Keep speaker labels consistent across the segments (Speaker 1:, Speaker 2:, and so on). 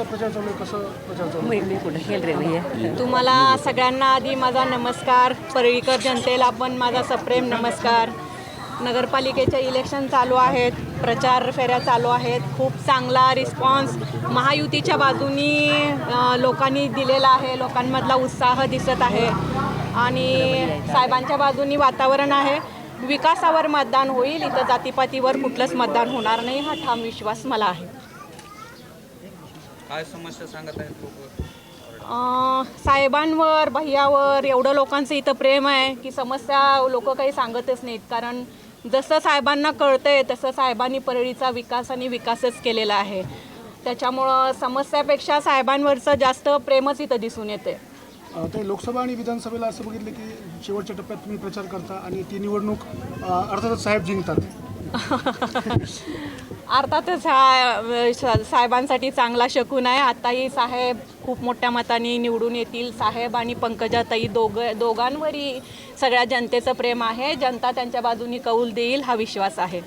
Speaker 1: पक्षाचा प्रचार चालू आहे, कसं प्रचार चालू आहे?
Speaker 2: मी कुठे खेळ रे भैया.
Speaker 3: तुम्हाला सगळ्यांना आधी माझा नमस्कार. परळीकर जनतेला पण माझा सप्रेम नमस्कार. नगरपालिकेचे इलेक्शन चालू आहेत, प्रचार फेऱ्या चालू आहेत. खूप चांगला रिस्पॉन्स महायुतीच्या बाजूनी लोकांनी दिलेला आहे. लोकांमधला उत्साह दिसत आहे आणि साहेबांच्या बाजूनी वातावरण आहे. विकासावर मतदान होईल, इथं जातीपातीवर कुठलंच मतदान होणार नाही, हा ठाम विश्वास मला आहे.
Speaker 4: काय समस्या सांगत आहेत लोक?
Speaker 3: साहेबांवर भैयावर एवढं लोकांचं इथं प्रेम आहे की समस्या लोक काही सांगतच नाहीत. कारण जसं साहेबांना कळतंय तसं साहेबांनी परळीचा विकास आणि विकासच केलेला आहे. त्याच्यामुळं समस्यापेक्षा साहेबांवरचं जास्त प्रेमच इथं दिसून येते.
Speaker 1: ते लोकसभा आणि विधानसभेला असं बघितलं की शेवटच्या टप्प्यात तुम्ही प्रचार करता आणि ती निवडणूक अर्थातच साहेब जिंकतात.
Speaker 3: अर्थातच हा साहेबांसाठी चांगला शकून आहे. आताही साहेब खूप मोठ्या मताने निवडून येतील. साहेब आणि पंकजाताई दोघांवरही सगळ्या जनतेचं प्रेम आहे. जनता त्यांच्या बाजूनी कौल देईल हा विश्वास आहे.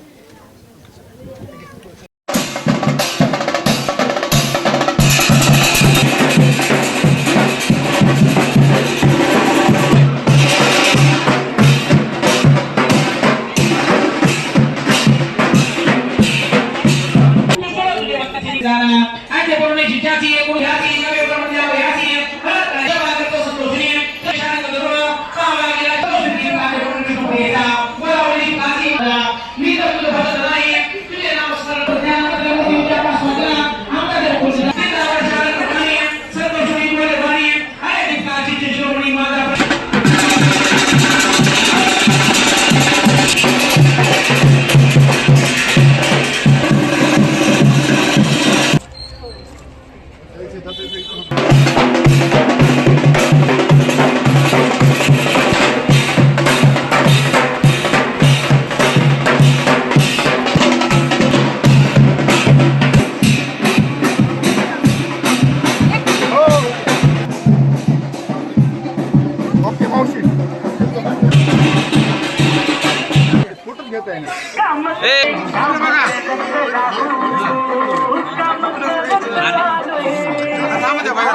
Speaker 4: बघा